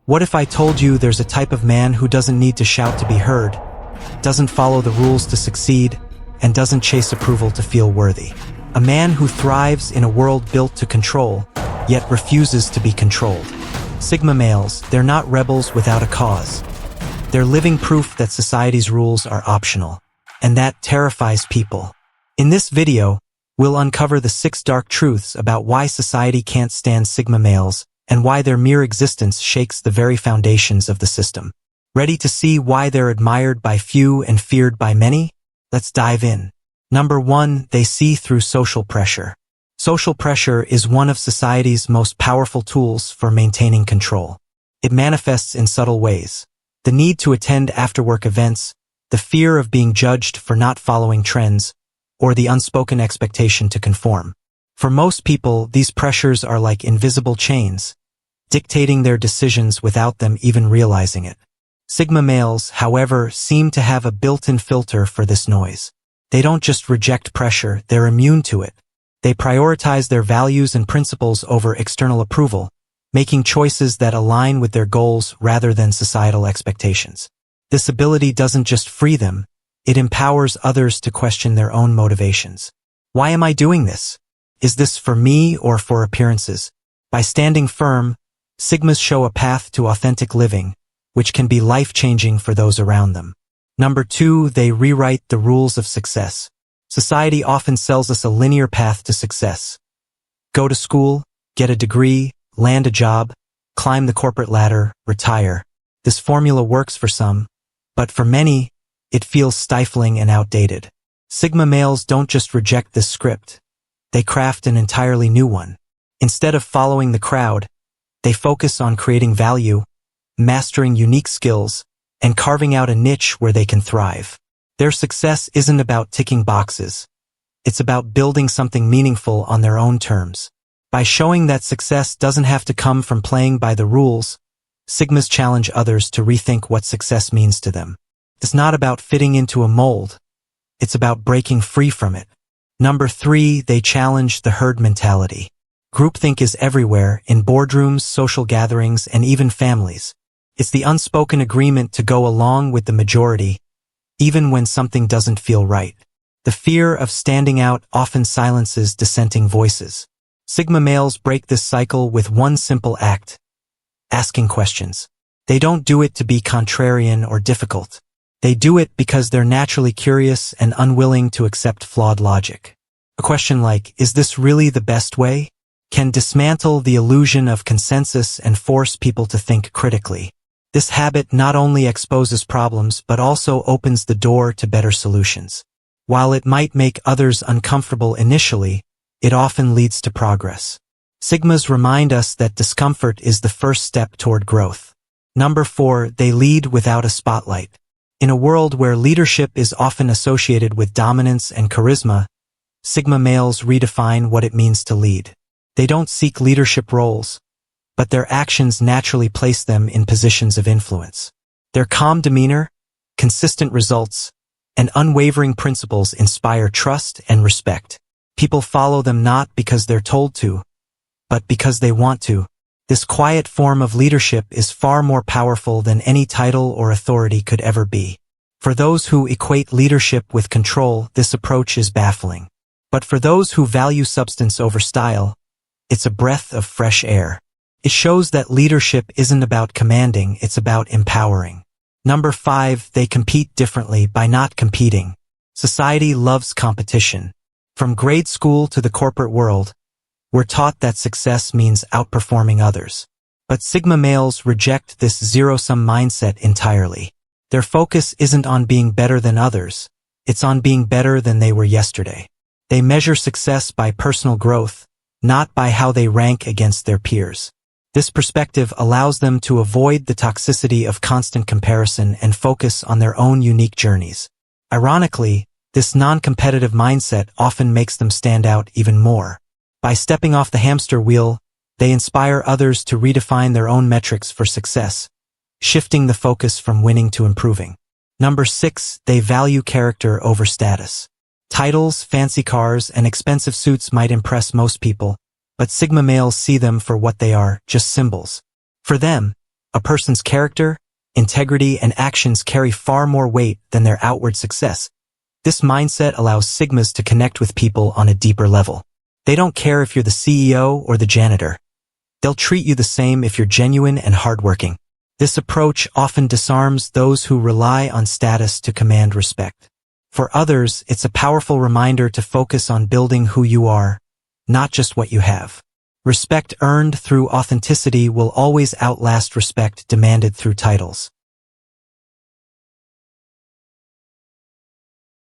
What if I told you there's a type of man who doesn't need to shout to be heard, doesn't follow the rules to succeed, and doesn't chase approval to feel worthy? A man who thrives in a world built to control, yet refuses to be controlled. Sigma males, they're not rebels without a cause. They're living proof that society's rules are optional, and that terrifies people. In this video, we'll uncover the 6 dark truths about why society can't stand Sigma males and why their mere existence shakes the very foundations of the system. Ready to see why they're admired by few and feared by many? Let's dive in. Number 1, they see through social pressure. Social pressure is one of society's most powerful tools for maintaining control. It manifests in subtle ways. The need to attend after-work events, the fear of being judged for not following trends, or the unspoken expectation to conform. For most people, these pressures are like invisible chains, dictating their decisions without them even realizing it. Sigma males, however, seem to have a built-in filter for this noise. They don't just reject pressure, they're immune to it. They prioritize their values and principles over external approval, making choices that align with their goals rather than societal expectations. This ability doesn't just free them, it empowers others to question their own motivations. Why am I doing this? Is this for me or for appearances? By standing firm, Sigmas show a path to authentic living, which can be life-changing for those around them. Number 2, they rewrite the rules of success. Society often sells us a linear path to success. Go to school, get a degree, land a job, climb the corporate ladder, retire. This formula works for some, but for many, it feels stifling and outdated. Sigma males don't just reject this script. They craft an entirely new one. Instead of following the crowd, they focus on creating value, mastering unique skills, and carving out a niche where they can thrive. Their success isn't about ticking boxes. It's about building something meaningful on their own terms. By showing that success doesn't have to come from playing by the rules, Sigmas challenge others to rethink what success means to them. It's not about fitting into a mold. It's about breaking free from it. Number 3, they challenge the herd mentality. Groupthink is everywhere, in boardrooms, social gatherings, and even families. It's the unspoken agreement to go along with the majority, even when something doesn't feel right. The fear of standing out often silences dissenting voices. Sigma males break this cycle with one simple act: asking questions. They don't do it to be contrarian or difficult. They do it because they're naturally curious and unwilling to accept flawed logic. A question like, is this really the best way? Can dismantle the illusion of consensus and force people to think critically. This habit not only exposes problems but also opens the door to better solutions. While it might make others uncomfortable initially, it often leads to progress. Sigmas remind us that discomfort is the first step toward growth. Number 4, they lead without a spotlight. In a world where leadership is often associated with dominance and charisma, Sigma males redefine what it means to lead. They don't seek leadership roles, but their actions naturally place them in positions of influence. Their calm demeanor, consistent results, and unwavering principles inspire trust and respect. People follow them not because they're told to, but because they want to. This quiet form of leadership is far more powerful than any title or authority could ever be. For those who equate leadership with control, this approach is baffling. But for those who value substance over style, it's a breath of fresh air. It shows that leadership isn't about commanding, it's about empowering. Number 5, they compete differently by not competing. Society loves competition. From grade school to the corporate world, we're taught that success means outperforming others. But Sigma males reject this zero-sum mindset entirely. Their focus isn't on being better than others, it's on being better than they were yesterday. They measure success by personal growth, not by how they rank against their peers. This perspective allows them to avoid the toxicity of constant comparison and focus on their own unique journeys. Ironically, this non-competitive mindset often makes them stand out even more. By stepping off the hamster wheel, they inspire others to redefine their own metrics for success, shifting the focus from winning to improving. Number 6, they value character over status. Titles, fancy cars, and expensive suits might impress most people, but Sigma males see them for what they are, just symbols. For them, A person's character, integrity, and actions carry far more weight than their outward success. This mindset allows Sigmas to connect with people on a deeper level. They don't care if you're the CEO or the janitor. They'll treat you the same if you're genuine and hardworking. This approach often disarms those who rely on status to command respect. For others, it's a powerful reminder to focus on building who you are, not just what you have. Respect earned through authenticity will always outlast respect demanded through titles.